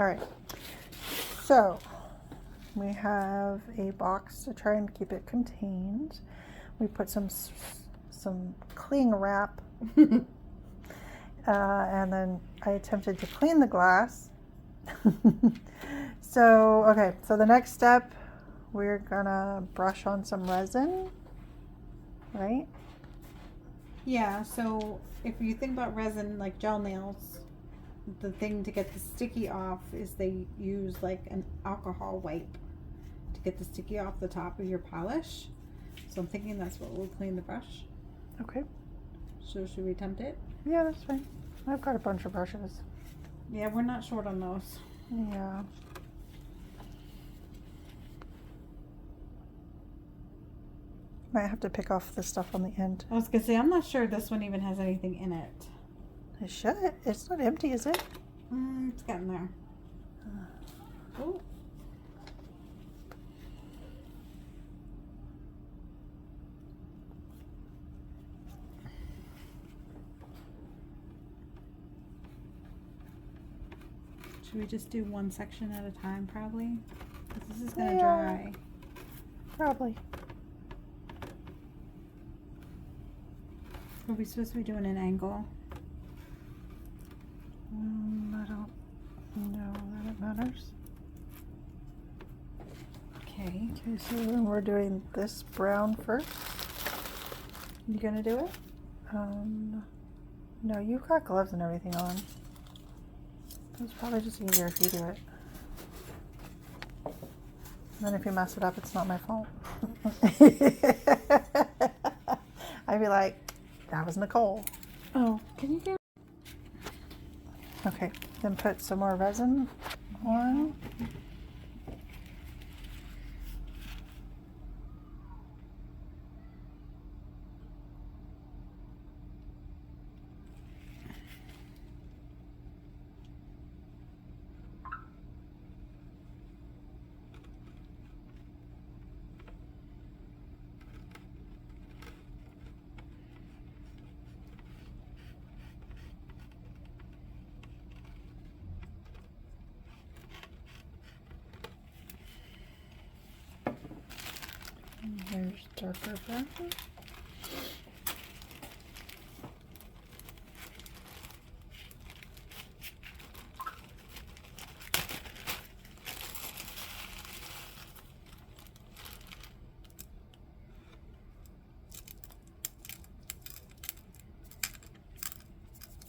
All right. So we have a box to try and keep it contained. We put some cling wrap, and then I attempted to clean the glass. So the next step, we're gonna brush on some resin, right? Yeah, so if you think about resin like gel nails, the thing to get the sticky off is they use like an alcohol wipe to get the sticky off the top of your polish. So I'm thinking that's what will clean the brush. Okay. So should we attempt it? Yeah, that's fine. I've got a bunch of brushes. Yeah, we're not short on those. Yeah. Might have to pick off the stuff on the end. I was gonna say, I'm not sure this one even has anything in it. It should. It's not empty, is it? It's getting there. Oh. Should we just do one section at a time, probably? 'Cause this is gonna dry. Probably. Are we supposed to be doing an angle? I don't know that it matters. Okay. Okay, so then we're doing this brown first. You gonna do it? No, you've got gloves and everything on. It's probably just easier if you do it. And then if you mess it up, it's not my fault. I'd be like, that was Nicole. Oh, can you get? Okay, then put some more resin on. Here's darker brown.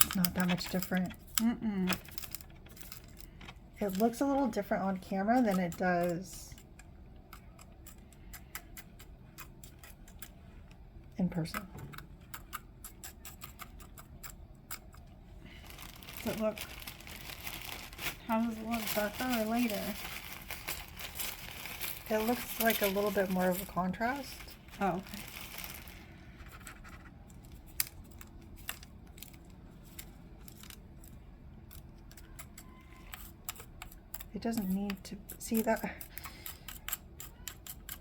It's not that much different. It looks a little different on camera than it does in person. Does it look? How does it look, darker or lighter? It looks like a little bit more of a contrast. Oh, okay. It doesn't need to see that.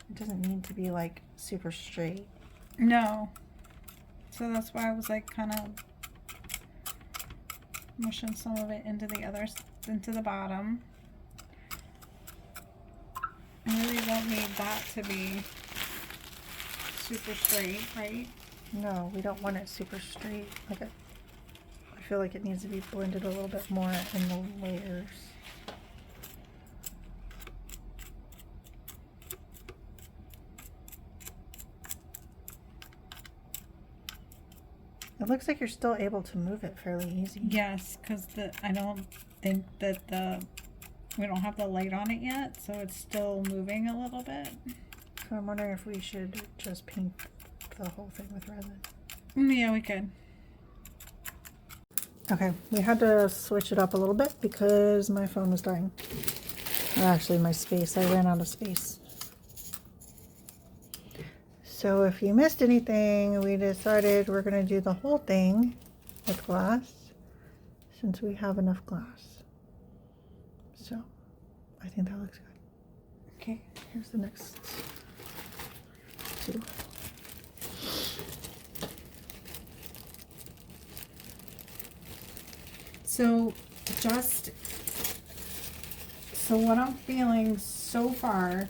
It doesn't need to be like super straight. No. So that's why I was like kind of mushing some of it into the bottom. I really don't need that to be super straight, right? No, we don't want it super straight. Like I feel like it needs to be blended a little bit more in the layers. It looks like you're still able to move it fairly easy. Yes, because I don't think that we don't have the light on it yet, so it's still moving a little bit. So I'm wondering if we should just paint the whole thing with resin. Yeah, we could. Okay, we had to switch it up a little bit because my phone was dying. Well, actually, my space. I ran out of space. So if you missed anything, we decided we're going to do the whole thing with glass since we have enough glass. So I think that looks good. Okay. Here's the next two. So just So what I'm feeling so far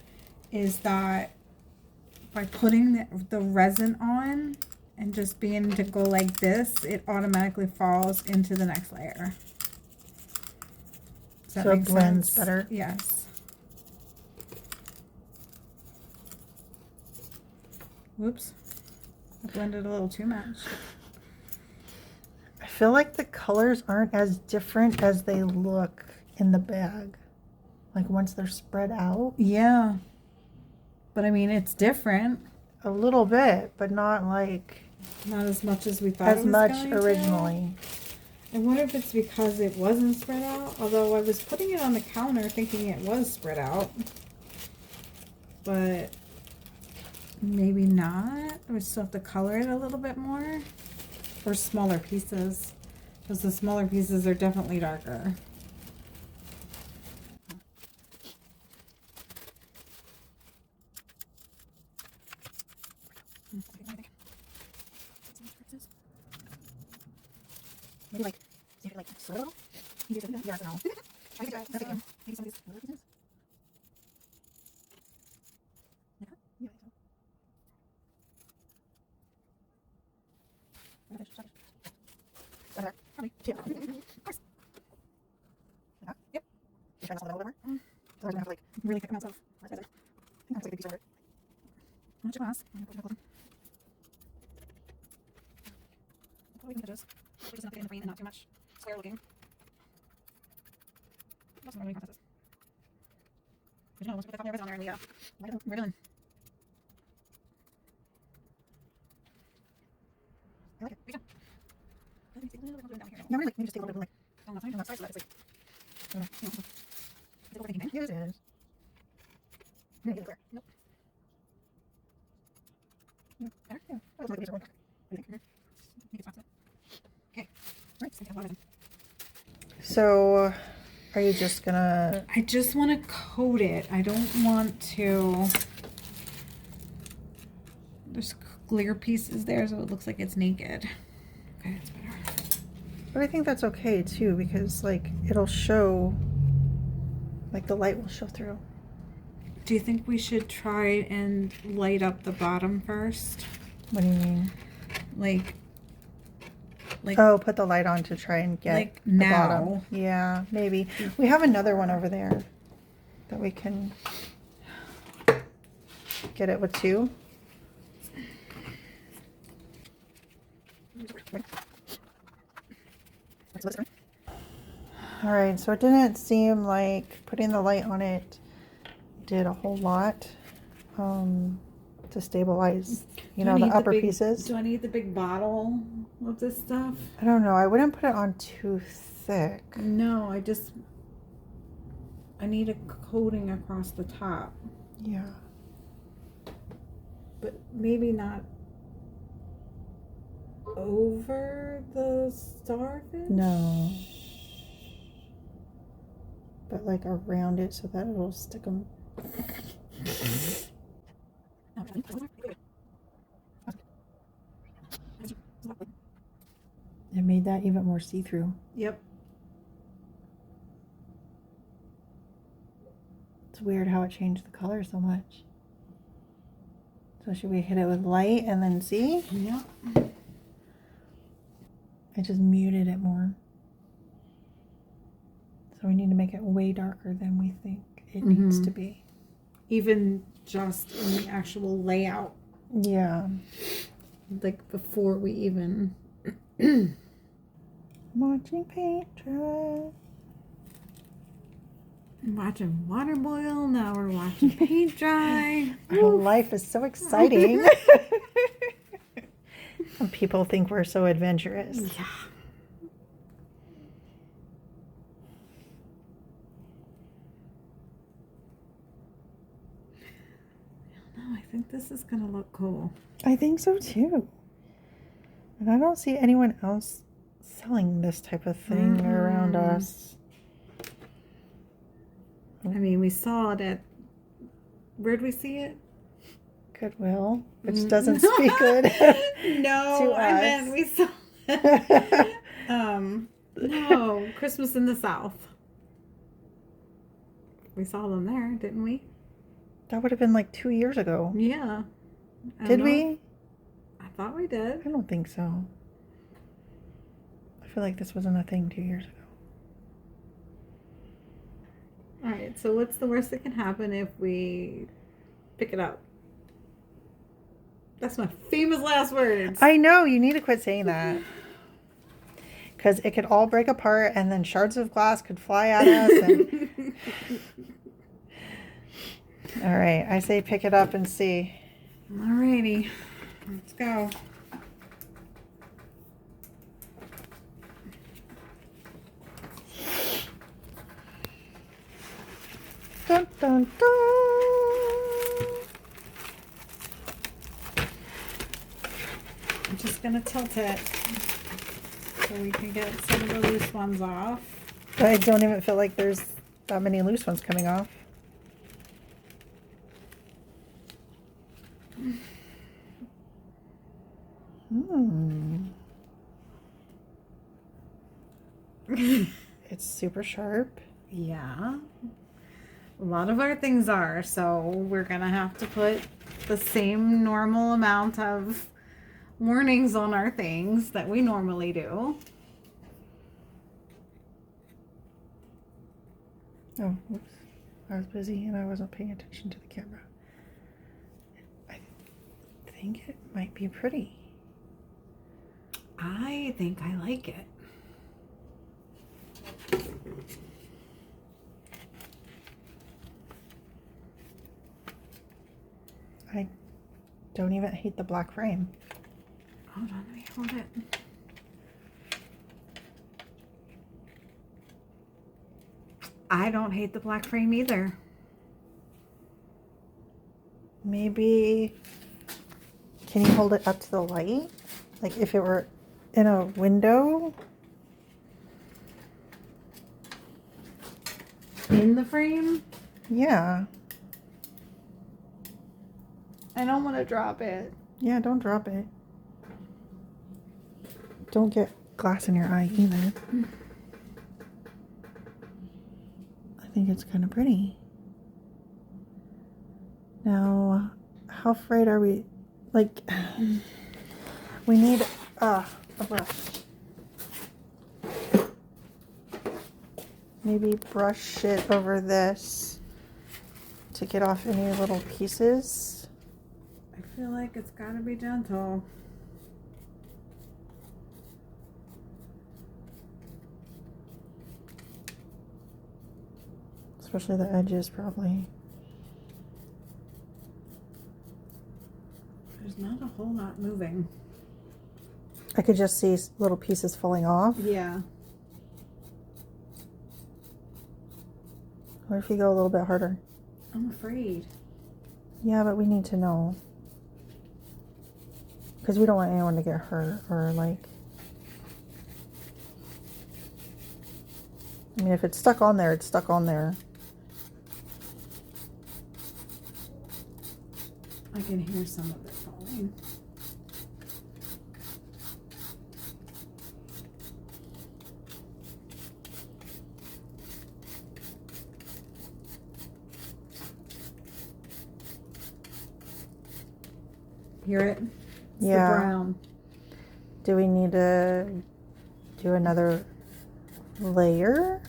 is that by putting the resin on and just being to go like this, it automatically falls into the next layer. Does that So it make blends sense? better? Yes. Whoops. I blended a little too much. I feel like the colors aren't as different as they look in the bag. Like once they're spread out. Yeah. But I mean, it's different. A little bit, but not like Not as much as we thought it as was much going to. originally. I wonder if it's because it wasn't spread out. Although I was putting it on the counter thinking it was spread out. But maybe not. We still have to color it a little bit more. Or smaller pieces. Because the smaller pieces are definitely darker. Maybe like, so you can like slit a little? You do something? Yeah, I don't know. Maybe some of these little pieces? Yeah, I think so. Probably two. Of course. Like that? Yep. You try to slit it a little bit more? So I don't have to like really thick amounts of resin. I think that's like a big piece over it. How much it costs? I'm gonna put it Probably can just put enough in between and not too much square looking. That's what really processes. But you know, once we put the resin on there and we're done. I like it. Me too. Let me see a little bit down here. No, really, maybe just take a little bit On that side, on that side so that it's like, you know, it's overthinking thing. yeah, it is. Yeah, get it clear. Nope. Yeah. Better? Yeah, that was like a piece of one. I think it's possible. Okay. Right. So, yeah, resin. So, are you just gonna? I just want to coat it. I don't want to. There's clear pieces there, so it looks like it's naked. Okay, it's better. But I think that's okay too, because like it'll show, like the light will show through. Do you think we should try and light up the bottom first? What do you mean? Like Oh, put the light on to try and get like the now. bottom. Yeah, maybe. We have another one over there that we can get it with two. All right, so it didn't seem like putting the light on it did a whole lot to stabilize, you know, the upper pieces. Do I need the big bottle of this stuff? I don't know. I wouldn't put it on too thick. No, I need a coating across the top, Yeah. but maybe not over the starfish. No. But like around it so that it'll stick them. It made that even more see-through. Yep. It's weird how it changed the color so much. So should we hit it with light and then see? Yep. I just muted it more. So we need to make it way darker than we think it needs to be. Even just in the actual layout, Yeah. like before we even. I'm watching paint dry. Watching water boil, now we're watching paint dry. Our life is so exciting. And people think we're so adventurous. Yeah. No, I think this is gonna look cool. I think so too. And I don't see anyone else selling this type of thing around us. I mean, we saw it at. Where'd we see it? Goodwill, which doesn't speak good. No, to I us. meant we saw it. No, Christmas in the South. We saw them there, didn't we? That would have been like 2 years ago. Yeah. Did we? I thought we did. I don't think so. I feel like this wasn't a thing 2 years ago. All right, so what's the worst that can happen if we pick it up? That's my famous last words. I know, you need to quit saying that. Because it could all break apart and then shards of glass could fly at us. And... All right, I say pick it up and see. Alrighty, let's go. Dun, dun, dun. I'm just gonna tilt it so we can get some of the loose ones off. I don't even feel like there's that many loose ones coming off. It's super sharp. Yeah. A lot of our things are, so we're gonna have to put the same normal amount of warnings on our things that we normally do. Oh, oops. I was busy and I wasn't paying attention to the camera. I think it might be pretty. I think I like it. I don't even hate the black frame. Hold on, let me hold it. I don't hate the black frame either. Maybe, can you hold it up to the light? Like if it were in a window? In the frame? Yeah. I don't want to drop it. Yeah, don't drop it. Don't get glass in your eye either. I think it's kind of pretty. Now, how afraid are we? Like, we need a brush. Maybe brush it over this to get off any little pieces. I feel like it's got to be gentle. Especially the edges, probably. There's not a whole lot moving. I could just see little pieces falling off. Yeah. Or if you go a little bit harder. I'm afraid. Yeah, but we need to know. Because we don't want anyone to get hurt or like... I mean, if it's stuck on there, it's stuck on there. I can hear some of it falling. Hear it? It's Yeah. the brown. Do we need to do another layer?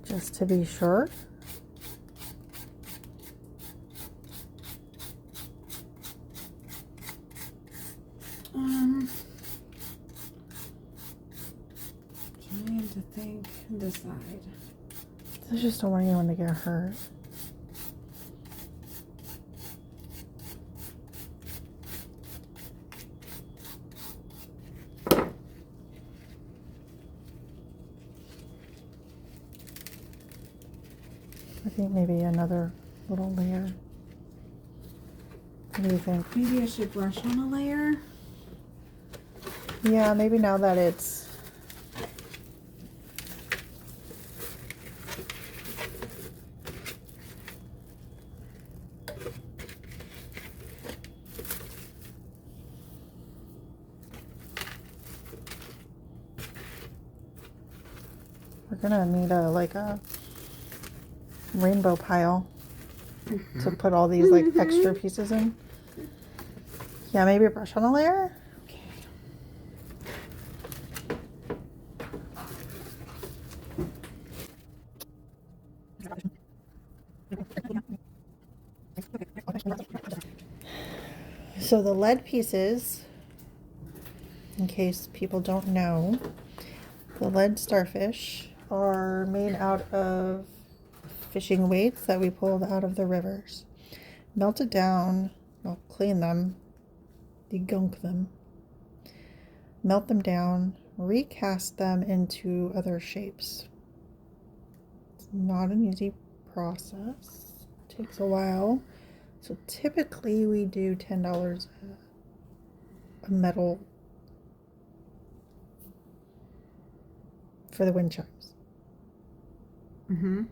Just to be sure. Trying to think and decide. I just don't want anyone to get hurt. I think maybe another little layer. What do you think? Maybe I should brush on a layer. Yeah, maybe now that it's... we're gonna need a rainbow pile to put all these like extra pieces in. Yeah, maybe brush on a layer. Okay. So the lead pieces, in case people don't know, the lead starfish are made out of fishing weights that we pulled out of the rivers. Melt it down, well, clean them, degunk them, melt them down, recast them into other shapes. It's not an easy process. It takes a while. So typically we do $10 a metal for the wind chimes. Mm-hmm.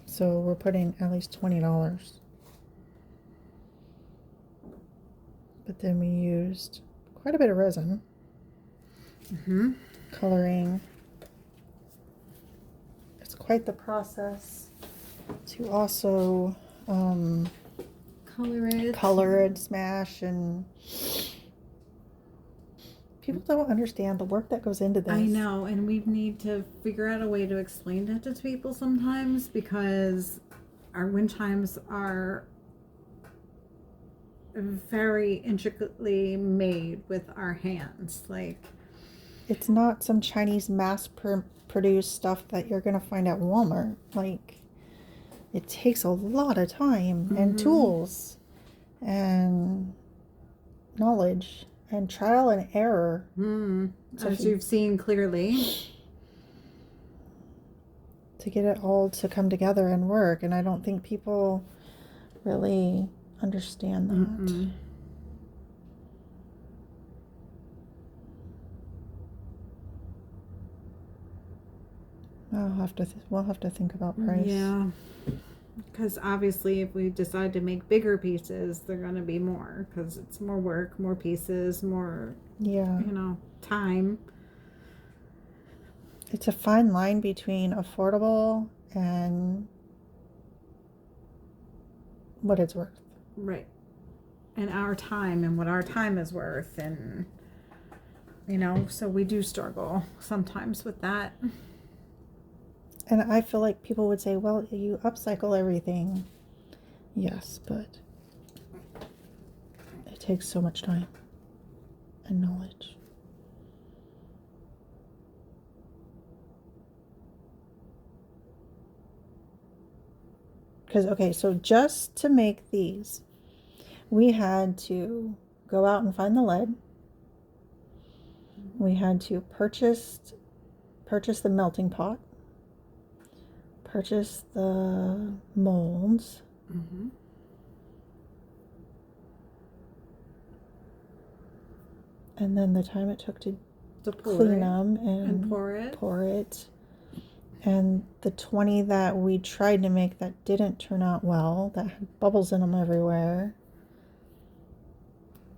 So we're putting at least $20. But then we used quite a bit of resin, Mm-hmm. coloring. It's quite the process to also color it, smash, and people don't understand the work that goes into this. I know, and we need to figure out a way to explain that to people sometimes, because our wind chimes are very intricately made with our hands. Like, it's not some Chinese mass-produced stuff that you're gonna find at Walmart. Like, it takes a lot of time and tools and knowledge and trial and error. As you've seen clearly, to get it all to come together and work, and I don't think people really understand that. We'll have to think about price. Yeah, because obviously if we decide to make bigger pieces, they're going to be more, because it's more work, more pieces, more, Yeah, time. it's a fine line between affordable and what it's worth. Right. And our time and what our time is worth, and so we do struggle sometimes with that. And I feel like people would say, well, you upcycle everything. Yes, but it takes so much time and knowledge. Because, okay, so just to make these, we had to go out and find the lead. We had to purchase the melting pot, purchase the molds, and then the time it took to clean them and pour it. And the 20 that we tried to make that didn't turn out well, that had bubbles in them everywhere.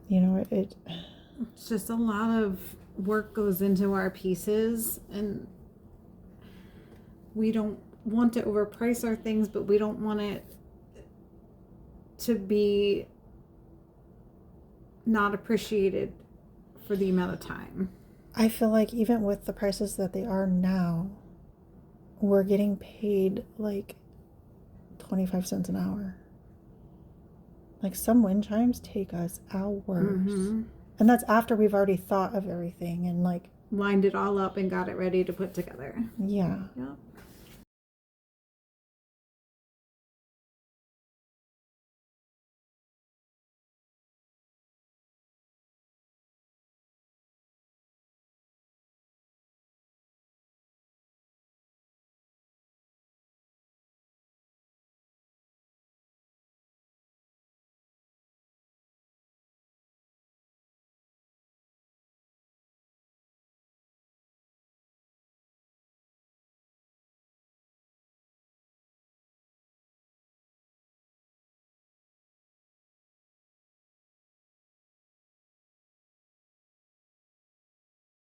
It's just a lot of work goes into our pieces, and we don't want to overprice our things, but we don't want it to be not appreciated for the amount of time. I feel like even with the prices that they are now, we're getting paid like 25 cents an hour. Like, some wind chimes take us hours. And that's after we've already thought of everything and like lined it all up and got it ready to put together. Yeah. Yep.